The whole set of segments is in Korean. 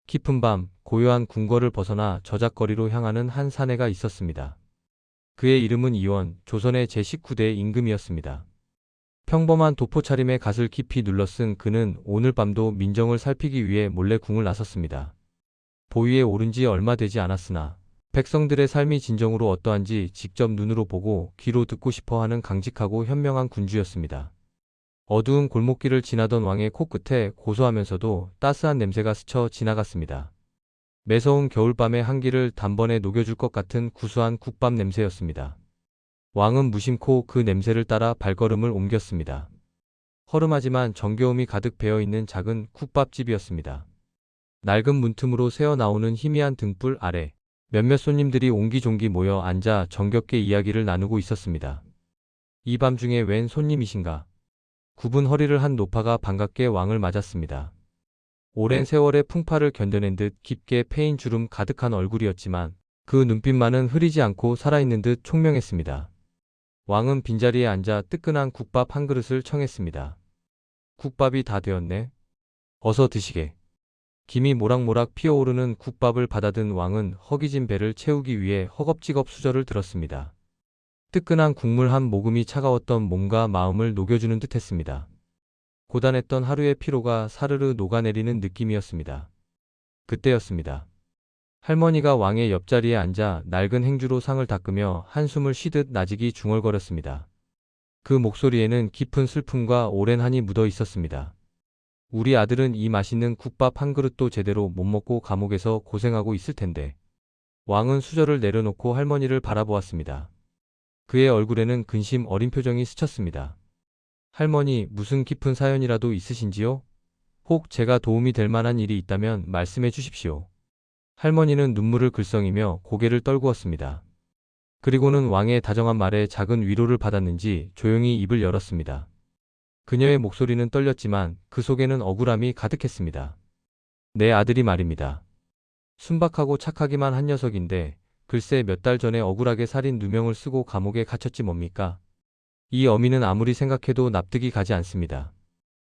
깊은 밤 고요한 궁궐을 벗어나 저작거리로 향하는 한 사내가 있었습니다. 그의 이름은 이원, 조선의 제19대 임금이었습니다. 평범한 도포 차림에 갓을 깊이 눌러쓴 그는 오늘 밤도 민정을 살피기 위해 몰래 궁을 나섰습니다. 보위에 오른 지 얼마 되지 않았으나 백성들의 삶이 진정으로 어떠한지 직접 눈으로 보고 귀로 듣고 싶어 하는 강직하고 현명한 군주였습니다. 어두운 골목길을 지나던 왕의 코끝에 고소하면서도 따스한 냄새가 스쳐 지나갔습니다. 매서운 겨울밤의 한기를 단번에 녹여줄 것 같은 구수한 국밥 냄새였습니다. 왕은 무심코 그 냄새를 따라 발걸음을 옮겼습니다. 허름하지만 정겨움이 가득 배어있는 작은 국밥집이었습니다. 낡은 문틈으로 새어나오는 희미한 등불 아래 몇몇 손님들이 옹기종기 모여 앉아 정겹게 이야기를 나누고 있었습니다. 이 밤중에 웬 손님이신가? 굽은 허리를 한 노파가 반갑게 왕을 맞았습니다. 오랜 세월의 풍파를 견뎌낸 듯 깊게 패인 주름 가득한 얼굴이었지만 그 눈빛만은 흐리지 않고 살아있는 듯 총명했습니다. 왕은 빈자리에 앉아 뜨끈한 국밥 한 그릇을 청했습니다. 국밥이 다 되었네. 어서 드시게. 김이 모락모락 피어오르는 국밥을 받아든 왕은 허기진 배를 채우기 위해 허겁지겁 수저를 들었습니다. 뜨끈한 국물 한 모금이 차가웠던 몸과 마음을 녹여주는 듯 했습니다. 고단했던 하루의 피로가 사르르 녹아내리는 느낌이었습니다. 그때였습니다. 할머니가 왕의 옆자리에 앉아 낡은 행주로 상을 닦으며 한숨을 쉬듯 나직이 중얼거렸습니다. 그 목소리에는 깊은 슬픔과 오랜 한이 묻어 있었습니다. 우리 아들은 이 맛있는 국밥 한 그릇도 제대로 못 먹고 감옥에서 고생하고 있을 텐데. 왕은 수저를 내려놓고 할머니를 바라보았습니다. 그의 얼굴에는 근심 어린 표정이 스쳤습니다. 할머니, 무슨 깊은 사연이라도 있으신지요? 혹 제가 도움이 될 만한 일이 있다면 말씀해 주십시오. 할머니는 눈물을 글썽이며 고개를 떨구었습니다. 그리고는 왕의 다정한 말에 작은 위로를 받았는지 조용히 입을 열었습니다. 그녀의 목소리는 떨렸지만 그 속에는 억울함이 가득했습니다. 내 아들이 말입니다. 순박하고 착하기만 한 녀석인데 글쎄 몇 달 전에 억울하게 살인 누명을 쓰고 감옥에 갇혔지 뭡니까? 이 어미는 아무리 생각해도 납득이 가지 않습니다.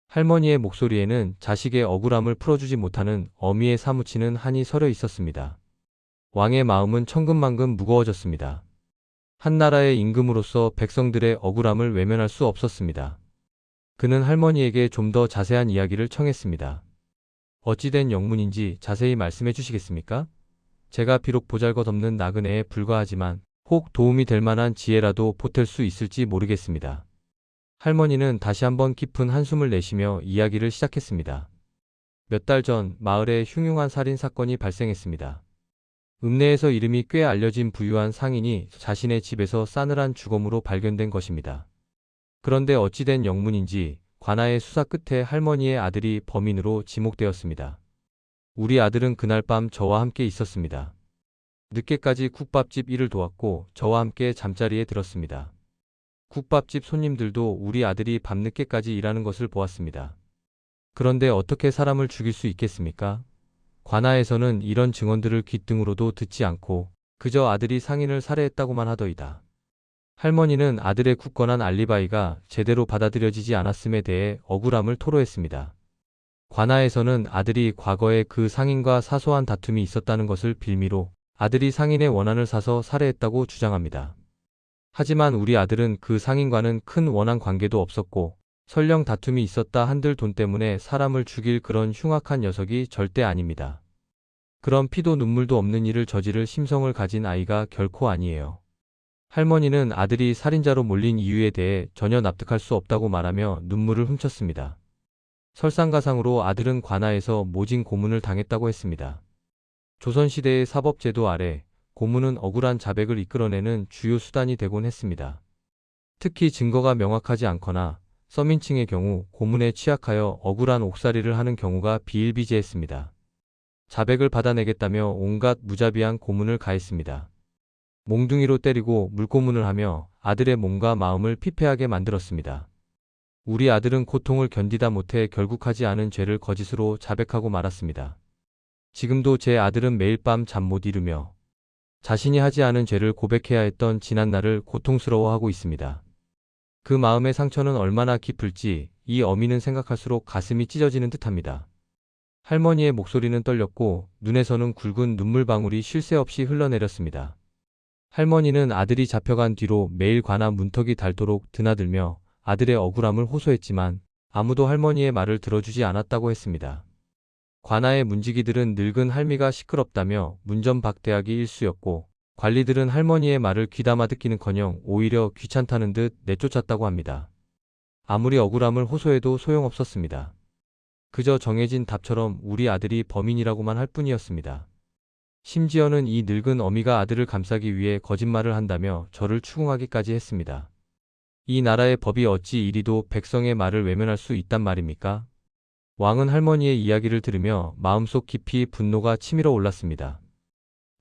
할머니의 목소리에는 자식의 억울함을 풀어주지 못하는 어미의 사무치는 한이 서려 있었습니다. 왕의 마음은 천근만근 무거워졌습니다. 한나라의 임금으로서 백성들의 억울함을 외면할 수 없었습니다. 그는 할머니에게 좀 더 자세한 이야기를 청했습니다. 어찌된 영문인지 자세히 말씀해 주시겠습니까? 제가 비록 보잘것없는 나그네에 불과하지만 혹 도움이 될 만한 지혜라도 보탤 수 있을지 모르겠습니다. 할머니는 다시 한번 깊은 한숨을 내쉬며 이야기를 시작했습니다. 몇 달 전 마을에 흉흉한 살인 사건이 발생했습니다. 읍내에서 이름이 꽤 알려진 부유한 상인이 자신의 집에서 싸늘한 주검으로 발견된 것입니다. 그런데 어찌된 영문인지 관아의 수사 끝에 할머니의 아들이 범인으로 지목되었습니다. 우리 아들은 그날 밤 저와 함께 있었습니다. 늦게까지 국밥집 일을 도왔고 저와 함께 잠자리에 들었습니다. 국밥집 손님들도 우리 아들이 밤늦게까지 일하는 것을 보았습니다. 그런데 어떻게 사람을 죽일 수 있겠습니까? 관아에서는 이런 증언들을 귓등으로도 듣지 않고 그저 아들이 상인을 살해했다고만 하더이다. 할머니는 아들의 굳건한 알리바이가 제대로 받아들여지지 않았음에 대해 억울함을 토로했습니다. 관아에서는 아들이 과거에 그 상인과 사소한 다툼이 있었다는 것을 빌미로 아들이 상인의 원한을 사서 살해했다고 주장합니다. 하지만 우리 아들은 그 상인과는 큰 원한 관계도 없었고 설령 다툼이 있었다 한들 돈 때문에 사람을 죽일 그런 흉악한 녀석이 절대 아닙니다. 그런 피도 눈물도 없는 일을 저지를 심성을 가진 아이가 결코 아니에요. 할머니는 아들이 살인자로 몰린 이유에 대해 전혀 납득할 수 없다고 말하며 눈물을 훔쳤습니다. 설상가상으로 아들은 관아에서 모진 고문을 당했다고 했습니다. 조선시대의 사법제도 아래 고문은 억울한 자백을 이끌어내는 주요 수단이 되곤 했습니다. 특히 증거가 명확하지 않거나 서민층의 경우 고문에 취약하여 억울한 옥살이를 하는 경우가 비일비재했습니다. 자백을 받아내겠다며 온갖 무자비한 고문을 가했습니다. 몽둥이로 때리고 물고문을 하며 아들의 몸과 마음을 피폐하게 만들었습니다. 우리 아들은 고통을 견디다 못해 결국 하지 않은 죄를 거짓으로 자백하고 말았습니다. 지금도 제 아들은 매일 밤 잠 못 이루며 자신이 하지 않은 죄를 고백해야 했던 지난날을 고통스러워하고 있습니다. 그 마음의 상처는 얼마나 깊을지 이 어미는 생각할수록 가슴이 찢어지는 듯합니다. 할머니의 목소리는 떨렸고 눈에서는 굵은 눈물방울이 쉴 새 없이 흘러내렸습니다. 할머니는 아들이 잡혀간 뒤로 매일 관아 문턱이 닳도록 드나들며 아들의 억울함을 호소했지만 아무도 할머니의 말을 들어주지 않았다고 했습니다. 관아의 문지기들은 늙은 할미가 시끄럽다며 문전박대하기 일쑤였고 관리들은 할머니의 말을 귀담아 듣기는커녕 오히려 귀찮다는 듯 내쫓았다고 합니다. 아무리 억울함을 호소해도 소용없었습니다. 그저 정해진 답처럼 우리 아들이 범인이라고만 할 뿐이었습니다. 심지어는 이 늙은 어미가 아들을 감싸기 위해 거짓말을 한다며 저를 추궁하기까지 했습니다. 이 나라의 법이 어찌 이리도 백성의 말을 외면할 수 있단 말입니까? 왕은 할머니의 이야기를 들으며 마음속 깊이 분노가 치밀어 올랐습니다.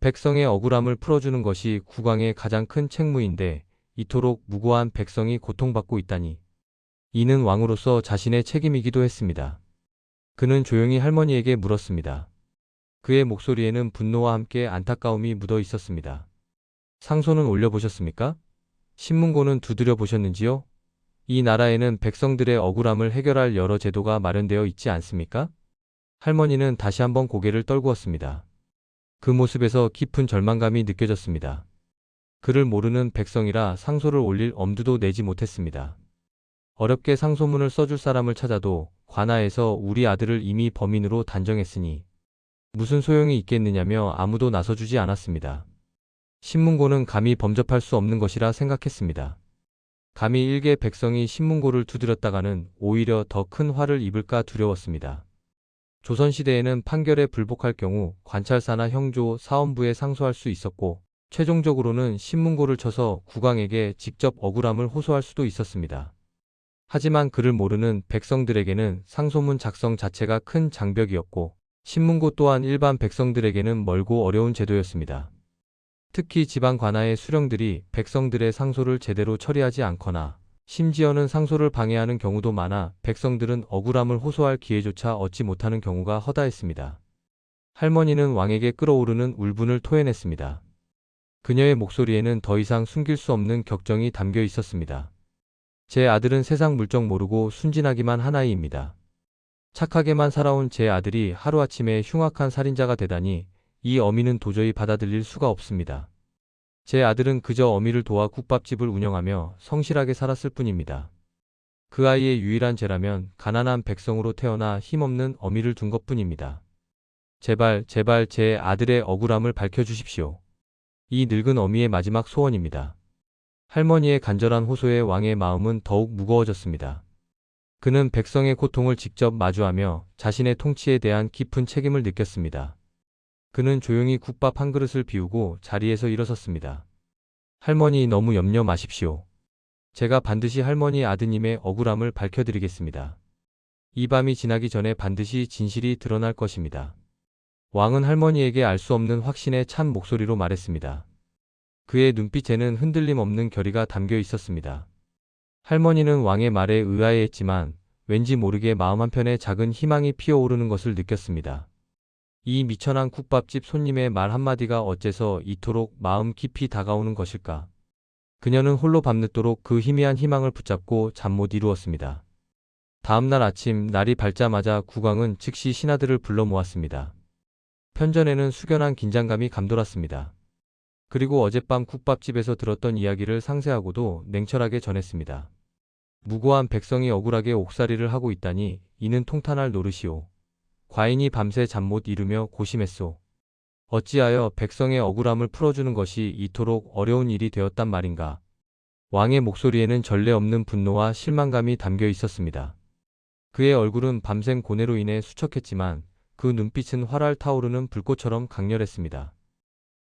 백성의 억울함을 풀어주는 것이 국왕의 가장 큰 책무인데 이토록 무고한 백성이 고통받고 있다니. 이는 왕으로서 자신의 책임이기도 했습니다. 그는 조용히 할머니에게 물었습니다. 그의 목소리에는 분노와 함께 안타까움이 묻어 있었습니다. 상소는 올려보셨습니까? 신문고는 두드려 보셨는지요? 이 나라에는 백성들의 억울함을 해결할 여러 제도가 마련되어 있지 않습니까? 할머니는 다시 한번 고개를 떨구었습니다. 그 모습에서 깊은 절망감이 느껴졌습니다. 그를 모르는 백성이라 상소를 올릴 엄두도 내지 못했습니다. 어렵게 상소문을 써줄 사람을 찾아도 관아에서 우리 아들을 이미 범인으로 단정했으니 무슨 소용이 있겠느냐며 아무도 나서주지 않았습니다. 신문고는 감히 범접할 수 없는 것이라 생각했습니다. 감히 일개 백성이 신문고를 두드렸다가는 오히려 더 큰 화를 입을까 두려웠습니다. 조선시대에는 판결에 불복할 경우 관찰사나 형조, 사원부에 상소할 수 있었고 최종적으로는 신문고를 쳐서 국왕에게 직접 억울함을 호소할 수도 있었습니다. 하지만 그를 모르는 백성들에게는 상소문 작성 자체가 큰 장벽이었고 신문고 또한 일반 백성들에게는 멀고 어려운 제도였습니다. 특히 지방 관아의 수령들이 백성들의 상소를 제대로 처리하지 않거나 심지어는 상소를 방해하는 경우도 많아 백성들은 억울함을 호소할 기회조차 얻지 못하는 경우가 허다했습니다. 할머니는 왕에게 끓어오르는 울분을 토해냈습니다. 그녀의 목소리에는 더 이상 숨길 수 없는 격정이 담겨 있었습니다. 제 아들은 세상 물정 모르고 순진하기만 한 아이입니다. 착하게만 살아온 제 아들이 하루아침에 흉악한 살인자가 되다니 이 어미는 도저히 받아들일 수가 없습니다. 제 아들은 그저 어미를 도와 국밥집을 운영하며 성실하게 살았을 뿐입니다. 그 아이의 유일한 죄라면 가난한 백성으로 태어나 힘없는 어미를 둔 것뿐입니다. 제발 제 아들의 억울함을 밝혀주십시오. 이 늙은 어미의 마지막 소원입니다. 할머니의 간절한 호소에 왕의 마음은 더욱 무거워졌습니다. 그는 백성의 고통을 직접 마주하며 자신의 통치에 대한 깊은 책임을 느꼈습니다. 그는 조용히 국밥 한 그릇을 비우고 자리에서 일어섰습니다. 할머니 너무 염려 마십시오. 제가 반드시 할머니 아드님의 억울함을 밝혀드리겠습니다. 이 밤이 지나기 전에 반드시 진실이 드러날 것입니다. 왕은 할머니에게 알 수 없는 확신에 찬 목소리로 말했습니다. 그의 눈빛에는 흔들림 없는 결의가 담겨 있었습니다. 할머니는 왕의 말에 의아해했지만 왠지 모르게 마음 한편에 작은 희망이 피어오르는 것을 느꼈습니다. 이 미천한 국밥집 손님의 말 한마디가 어째서 이토록 마음 깊이 다가오는 것일까? 그녀는 홀로 밤늦도록 그 희미한 희망을 붙잡고 잠 못 이루었습니다. 다음날 아침 날이 밝자마자 국왕은 즉시 신하들을 불러 모았습니다. 편전에는 숙연한 긴장감이 감돌았습니다. 그리고 어젯밤 국밥집에서 들었던 이야기를 상세하고도 냉철하게 전했습니다. 무고한 백성이 억울하게 옥살이를 하고 있다니 이는 통탄할 노릇이오. 과인이 밤새 잠 못 이루며 고심했소. 어찌하여 백성의 억울함을 풀어주는 것이 이토록 어려운 일이 되었단 말인가. 왕의 목소리에는 전례 없는 분노와 실망감이 담겨 있었습니다. 그의 얼굴은 밤샘 고뇌로 인해 수척했지만 그 눈빛은 활활 타오르는 불꽃처럼 강렬했습니다.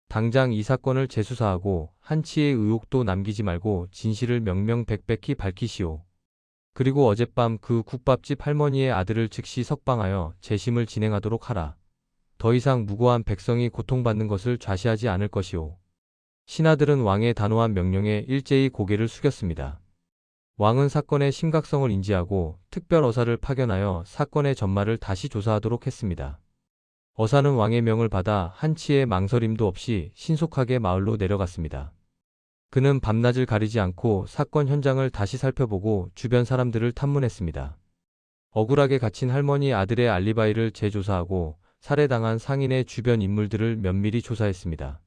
당장 이 사건을 재수사하고 한치의 의혹도 남기지 말고 진실을 명명백백히 밝히시오. 그리고 어젯밤 그 국밥집 할머니의 아들을 즉시 석방하여 재심을 진행하도록 하라. 더 이상 무고한 백성이 고통받는 것을 좌시하지 않을 것이오. 신하들은 왕의 단호한 명령에 일제히 고개를 숙였습니다. 왕은 사건의 심각성을 인지하고 특별 어사를 파견하여 사건의 전말을 다시 조사하도록 했습니다. 어사는 왕의 명을 받아 한치의 망설임도 없이 신속하게 마을로 내려갔습니다. 그는 밤낮을 가리지 않고 사건 현장을 다시 살펴보고 주변 사람들을 탐문했습니다. 억울하게 갇힌 할머니 아들의 알리바이를 재조사하고 살해당한 상인의 주변 인물들을 면밀히 조사했습니다.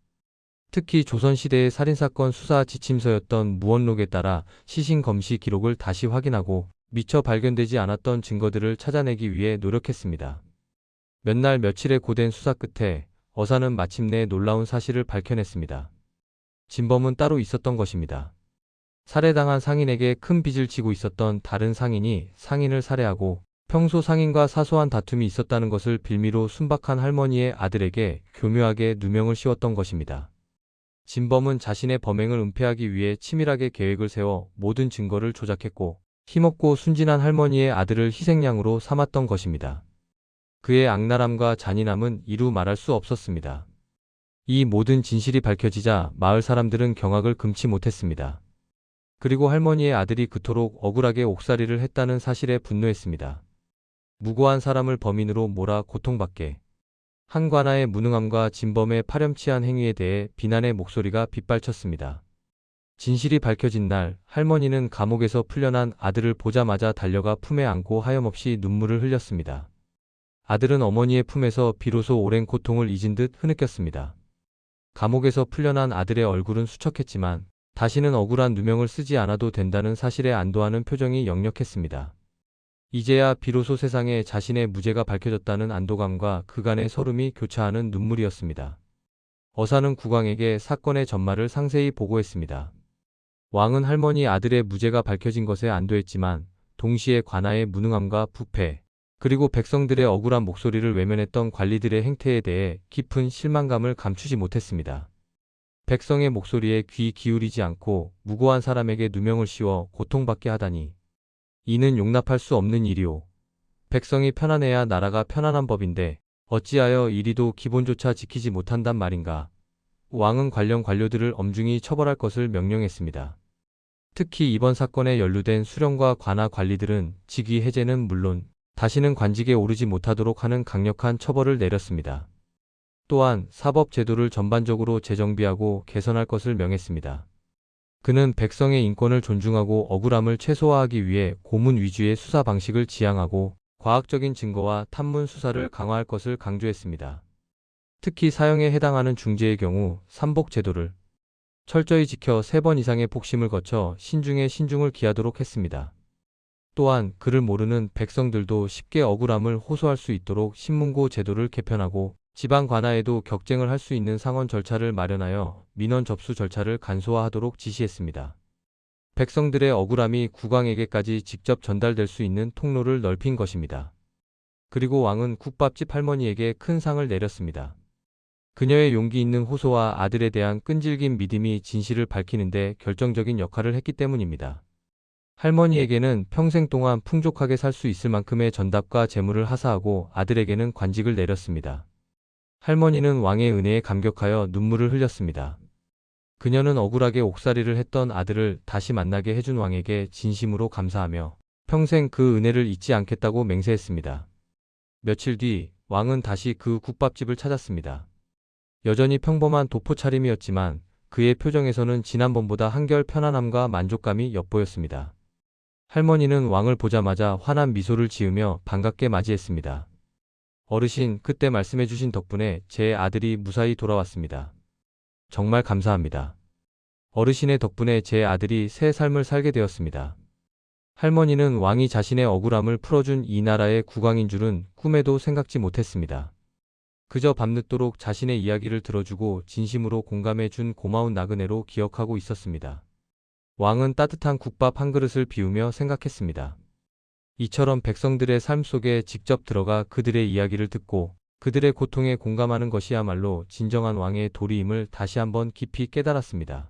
특히 조선시대의 살인사건 수사 지침서였던 무언록에 따라 시신 검시 기록을 다시 확인하고 미처 발견되지 않았던 증거들을 찾아내기 위해 노력했습니다. 몇 날 며칠의 고된 수사 끝에 어사는 마침내 놀라운 사실을 밝혀냈습니다. 진범은 따로 있었던 것입니다. 살해당한 상인에게 큰 빚을 지고 있었던 다른 상인이 상인을 살해하고 평소 상인과 사소한 다툼이 있었다는 것을 빌미로 순박한 할머니의 아들에게 교묘하게 누명을 씌웠던 것입니다. 진범은 자신의 범행을 은폐하기 위해 치밀하게 계획을 세워 모든 증거를 조작했고 힘없고 순진한 할머니의 아들을 희생양으로 삼았던 것입니다. 그의 악랄함과 잔인함은 이루 말할 수 없었습니다. 이 모든 진실이 밝혀지자 마을 사람들은 경악을 금치 못했습니다. 그리고 할머니의 아들이 그토록 억울하게 옥살이를 했다는 사실에 분노했습니다. 무고한 사람을 범인으로 몰아 고통받게 한 관아의 무능함과 진범의 파렴치한 행위에 대해 비난의 목소리가 빗발쳤습니다. 진실이 밝혀진 날 할머니는 감옥에서 풀려난 아들을 보자마자 달려가 품에 안고 하염없이 눈물을 흘렸습니다. 아들은 어머니의 품에서 비로소 오랜 고통을 잊은 듯 흐느꼈습니다. 감옥에서 풀려난 아들의 얼굴은 수척했지만 다시는 억울한 누명을 쓰지 않아도 된다는 사실에 안도하는 표정이 역력했습니다. 이제야 비로소 세상에 자신의 무죄가 밝혀졌다는 안도감과 그간의 서름이 교차하는 눈물이었습니다. 어사는 국왕에게 사건의 전말을 상세히 보고했습니다. 왕은 할머니 아들의 무죄가 밝혀진 것에 안도했지만 동시에 관아의 무능함과 부패, 그리고 백성들의 억울한 목소리를 외면했던 관리들의 행태에 대해 깊은 실망감을 감추지 못했습니다. 백성의 목소리에 귀 기울이지 않고 무고한 사람에게 누명을 씌워 고통받게 하다니 이는 용납할 수 없는 일이오. 백성이 편안해야 나라가 편안한 법인데 어찌하여 이리도 기본조차 지키지 못한단 말인가. 왕은 관련 관료들을 엄중히 처벌할 것을 명령했습니다. 특히 이번 사건에 연루된 수령과 관아 관리들은 직위 해제는 물론 다시는 관직에 오르지 못하도록 하는 강력한 처벌을 내렸습니다. 또한 사법 제도를 전반적으로 재정비하고 개선할 것을 명했습니다. 그는 백성의 인권을 존중하고 억울함을 최소화하기 위해 고문 위주의 수사 방식을 지향하고 과학적인 증거와 탐문 수사를 강화할 것을 강조했습니다. 특히 사형에 해당하는 중죄의 경우 삼복 제도를 철저히 지켜 3번 이상의 복심을 거쳐 신중에 신중을 기하도록 했습니다. 또한 그를 모르는 백성들도 쉽게 억울함을 호소할 수 있도록 신문고 제도를 개편하고 지방 관아에도 격쟁을 할 수 있는 상원 절차를 마련하여 민원 접수 절차를 간소화하도록 지시했습니다. 백성들의 억울함이 국왕에게까지 직접 전달될 수 있는 통로를 넓힌 것입니다. 그리고 왕은 국밥집 할머니에게 큰 상을 내렸습니다. 그녀의 용기 있는 호소와 아들에 대한 끈질긴 믿음이 진실을 밝히는데 결정적인 역할을 했기 때문입니다. 할머니에게는 평생 동안 풍족하게 살 수 있을 만큼의 전답과 재물을 하사하고 아들에게는 관직을 내렸습니다. 할머니는 왕의 은혜에 감격하여 눈물을 흘렸습니다. 그녀는 억울하게 옥살이를 했던 아들을 다시 만나게 해준 왕에게 진심으로 감사하며 평생 그 은혜를 잊지 않겠다고 맹세했습니다. 며칠 뒤 왕은 다시 그 국밥집을 찾았습니다. 여전히 평범한 도포 차림이었지만 그의 표정에서는 지난번보다 한결 편안함과 만족감이 엿보였습니다. 할머니는 왕을 보자마자 환한 미소를 지으며 반갑게 맞이했습니다. 어르신, 그때 말씀해주신 덕분에 제 아들이 무사히 돌아왔습니다. 정말 감사합니다. 어르신의 덕분에 제 아들이 새 삶을 살게 되었습니다. 할머니는 왕이 자신의 억울함을 풀어준 이 나라의 국왕인 줄은 꿈에도 생각지 못했습니다. 그저 밤늦도록 자신의 이야기를 들어주고 진심으로 공감해준 고마운 나그네로 기억하고 있었습니다. 왕은 따뜻한 국밥 한 그릇을 비우며 생각했습니다. 이처럼 백성들의 삶 속에 직접 들어가 그들의 이야기를 듣고 그들의 고통에 공감하는 것이야말로 진정한 왕의 도리임을 다시 한번 깊이 깨달았습니다.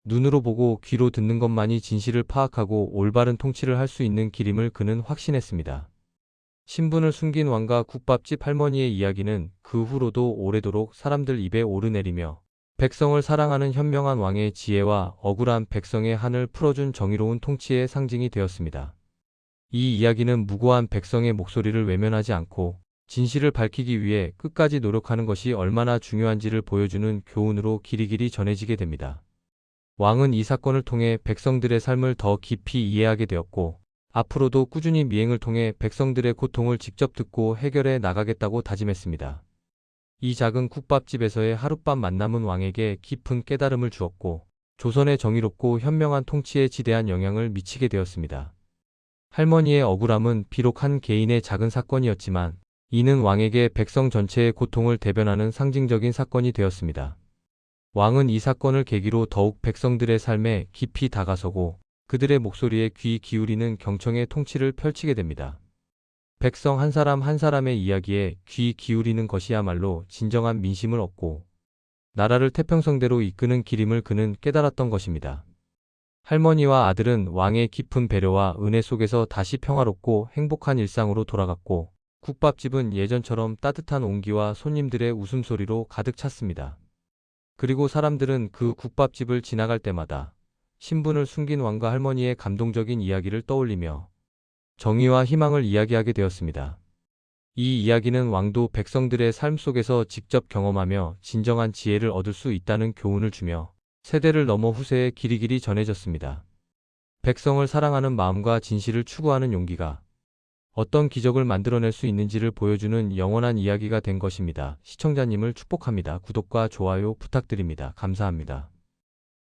눈으로 보고 귀로 듣는 것만이 진실을 파악하고 올바른 통치를 할 수 있는 길임을 그는 확신했습니다. 신분을 숨긴 왕과 국밥집 할머니의 이야기는 그 후로도 오래도록 사람들 입에 오르내리며 백성을 사랑하는 현명한 왕의 지혜와 억울한 백성의 한을 풀어준 정의로운 통치의 상징이 되었습니다. 이 이야기는 무고한 백성의 목소리를 외면하지 않고 진실을 밝히기 위해 끝까지 노력하는 것이 얼마나 중요한지를 보여주는 교훈으로 길이길이 전해지게 됩니다. 왕은 이 사건을 통해 백성들의 삶을 더 깊이 이해하게 되었고 앞으로도 꾸준히 미행을 통해 백성들의 고통을 직접 듣고 해결해 나가겠다고 다짐했습니다. 이 작은 국밥집에서의 하룻밤 만남은 왕에게 깊은 깨달음을 주었고 조선의 정의롭고 현명한 통치에 지대한 영향을 미치게 되었습니다. 할머니의 억울함은 비록 한 개인의 작은 사건이었지만 이는 왕에게 백성 전체의 고통을 대변하는 상징적인 사건이 되었습니다. 왕은 이 사건을 계기로 더욱 백성들의 삶에 깊이 다가서고 그들의 목소리에 귀 기울이는 경청의 통치를 펼치게 됩니다. 백성 한 사람 한 사람의 이야기에 귀 기울이는 것이야말로 진정한 민심을 얻고 나라를 태평성대로 이끄는 길임을 그는 깨달았던 것입니다. 할머니와 아들은 왕의 깊은 배려와 은혜 속에서 다시 평화롭고 행복한 일상으로 돌아갔고 국밥집은 예전처럼 따뜻한 온기와 손님들의 웃음소리로 가득 찼습니다. 그리고 사람들은 그 국밥집을 지나갈 때마다 신분을 숨긴 왕과 할머니의 감동적인 이야기를 떠올리며 정의와 희망을 이야기하게 되었습니다. 이 이야기는 왕도 백성들의 삶 속에서 직접 경험하며 진정한 지혜를 얻을 수 있다는 교훈을 주며 세대를 넘어 후세에 길이길이 전해졌습니다. 백성을 사랑하는 마음과 진실을 추구하는 용기가 어떤 기적을 만들어낼 수 있는지를 보여주는 영원한 이야기가 된 것입니다. 시청자님을 축복합니다. 구독과 좋아요 부탁드립니다. 감사합니다.